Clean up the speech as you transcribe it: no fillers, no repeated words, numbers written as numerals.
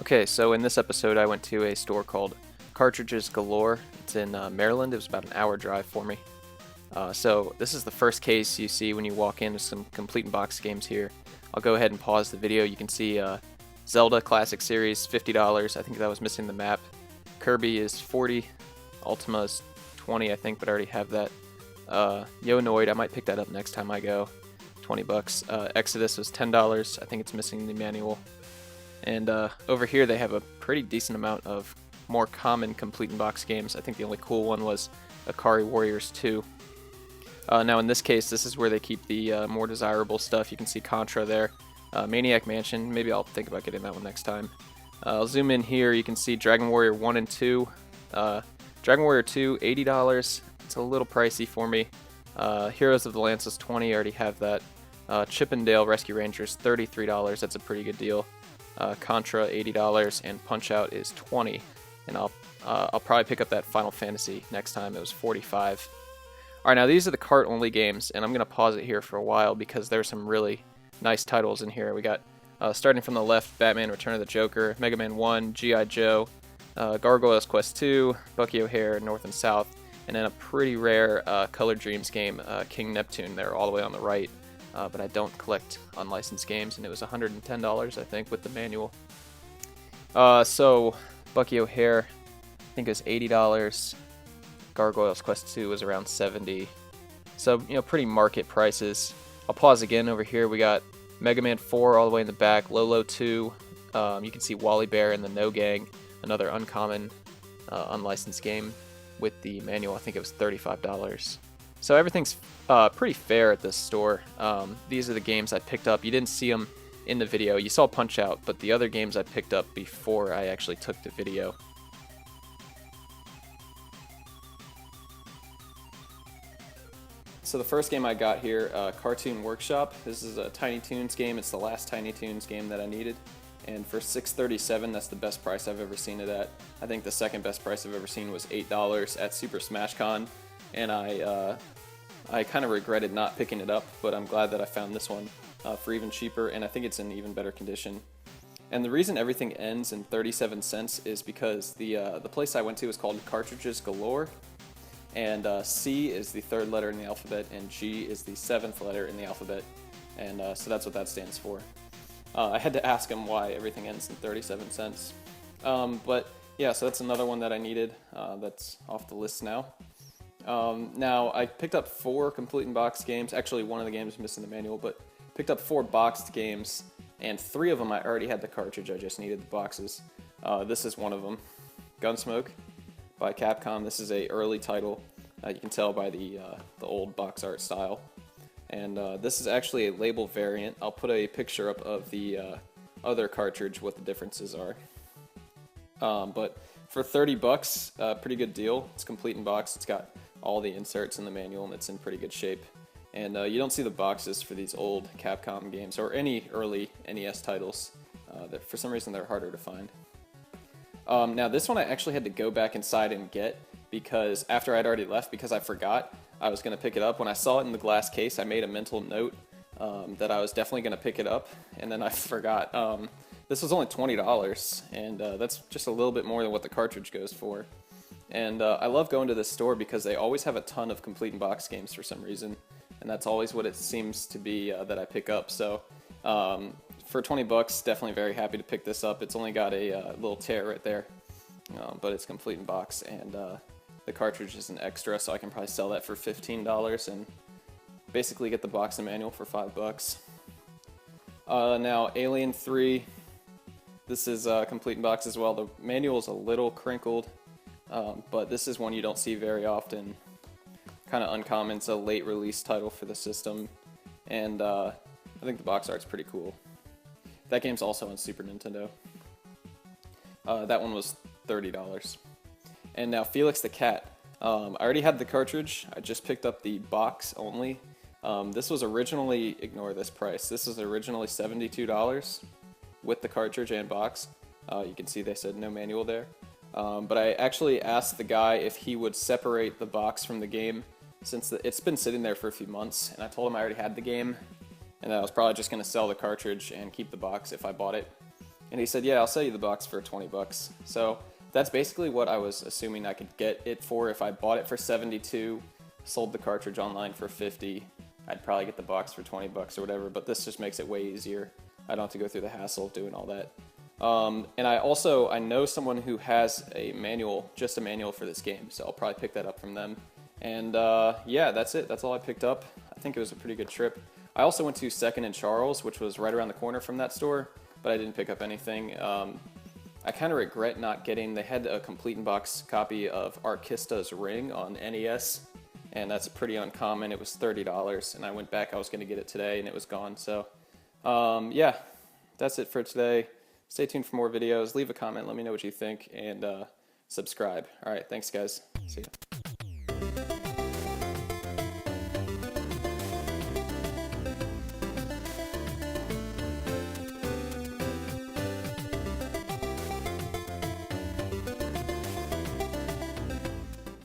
Okay, so in this episode, I went to a store called Cartridges Galore. It's in Maryland. It was about an hour drive for me. So this is the first case you see when you walk into some complete in box games here. I'll go ahead and pause the video. You can see Zelda Classic Series, $50. I think that was missing the map. Kirby is 40. Ultima is 20, I think, but I already have that. Yonoid, I might pick that up next time I go. 20 bucks. Exodus was $10. I think it's missing the manual. And over here they have a pretty decent amount of more common complete in box games. I think the only cool one was Akari Warriors 2. Now in this case, this is where they keep the more desirable stuff. You can see Contra there. Maniac Mansion, maybe I'll think about getting that one next time. I'll zoom in here, you can see Dragon Warrior 1 and 2. Dragon Warrior 2, $80. It's a little pricey for me. Heroes of the Lances 20, I already have that. Chippendale Rescue Rangers, $33. That's a pretty good deal. Contra, $80, and Punch-Out is $20. And I'll probably pick up that Final Fantasy next time. It was $45. Alright, now these are the cart-only games, and I'm going to pause it here for a while because there's some really nice titles in here. We got, starting from the left, Batman Return of the Joker, Mega Man 1, G.I. Joe, Gargoyles Quest 2, Bucky O'Hare, North and South, and then a pretty rare Color Dreams game, King Neptune there all the way on the right. But I don't collect unlicensed games, and it was $110, I think, with the manual. So Bucky O'Hare, I think it was $80. Gargoyles Quest 2 was around $70. So, pretty market prices. I'll pause again over here. We got Mega Man 4 all the way in the back, Lolo 2. You can see Wally Bear and the No Gang, another uncommon unlicensed game with the manual. I think it was $35. So everything's pretty fair at this store. These are the games I picked up. You didn't see them in the video. You saw Punch-Out, but the other games I picked up before I actually took the video. So the first game I got here, Cartoon Workshop. This is a Tiny Toons game. It's the last Tiny Toons game that I needed. And for $6.37, that's the best price I've ever seen it at. I think the second best price I've ever seen was $8 at Super Smash Con. And I kind of regretted not picking it up, but I'm glad that I found this one for even cheaper, and I think it's in even better condition. And the reason everything ends in 37 cents is because the place I went to is called Cartridges Galore, and C is the third letter in the alphabet, and G is the seventh letter in the alphabet, and so that's what that stands for. I had to ask him why everything ends in 37 cents. But yeah, so that's another one that I needed that's off the list now. Now, I picked up 4 complete in box games. Actually, one of the games is missing the manual, but picked up 4 boxed games, and 3 of them I already had the cartridge. I just needed the boxes. This is one of them, Gunsmoke by Capcom. This is a early title. You can tell by the old box art style. And this is actually a label variant. I'll put a picture up of the other cartridge, what the differences are. But for 30 bucks, pretty good deal. It's complete in box. It's got all the inserts in the manual, and it's in pretty good shape. And you don't see the boxes for these old Capcom games, or any early NES titles. That for some reason they're harder to find. Now this one I actually had to go back inside and get, because after I'd already left, because I forgot I was going to pick it up. When I saw it in the glass case, I made a mental note that I was definitely going to pick it up, and then I forgot. This was only $20, and that's just a little bit more than what the cartridge goes for. And I love going to this store because they always have a ton of complete in box games for some reason, and that's always what it seems to be that I pick up. So for 20 bucks, definitely very happy to pick this up. It's only got a little tear right there, but it's complete in box, and the cartridge is an extra, so I can probably sell that for $15 and basically get the box and manual for $5. Now Alien 3. This is complete in box as well. The manual is a little crinkled, but this is one you don't see very often. Kind of uncommon. It's a late release title for the system, and I think the box art's pretty cool. That game's also on Super Nintendo. That one was $30. And now Felix the Cat. I already had the cartridge. I just picked up the box only. This was originally, ignore this price, this was originally $72 with the cartridge and box. You can see they said no manual there. But I actually asked the guy if he would separate the box from the game, since it's been sitting there for a few months, and I told him I already had the game, and that I was probably just going to sell the cartridge and keep the box if I bought it. And he said, yeah, I'll sell you the box for 20 bucks. So that's basically what I was assuming I could get it for. If I bought it for 72, sold the cartridge online for 50, I'd probably get the box for 20 bucks or whatever, but this just makes it way easier. I don't have to go through the hassle of doing all that. And I know someone who has a manual, just a manual for this game, so I'll probably pick that up from them. And yeah, that's it. That's all I picked up. I think it was a pretty good trip. I also went to Second and Charles, which was right around the corner from that store, but I didn't pick up anything. I kind of regret not getting, they had a complete in box copy of Arkista's Ring on NES, and that's pretty uncommon. It was $30, and I went back, I was going to get it today, and it was gone. So yeah, that's it for today. Stay tuned for more videos. Leave a comment, let me know what you think, and subscribe. All right, thanks guys. See ya.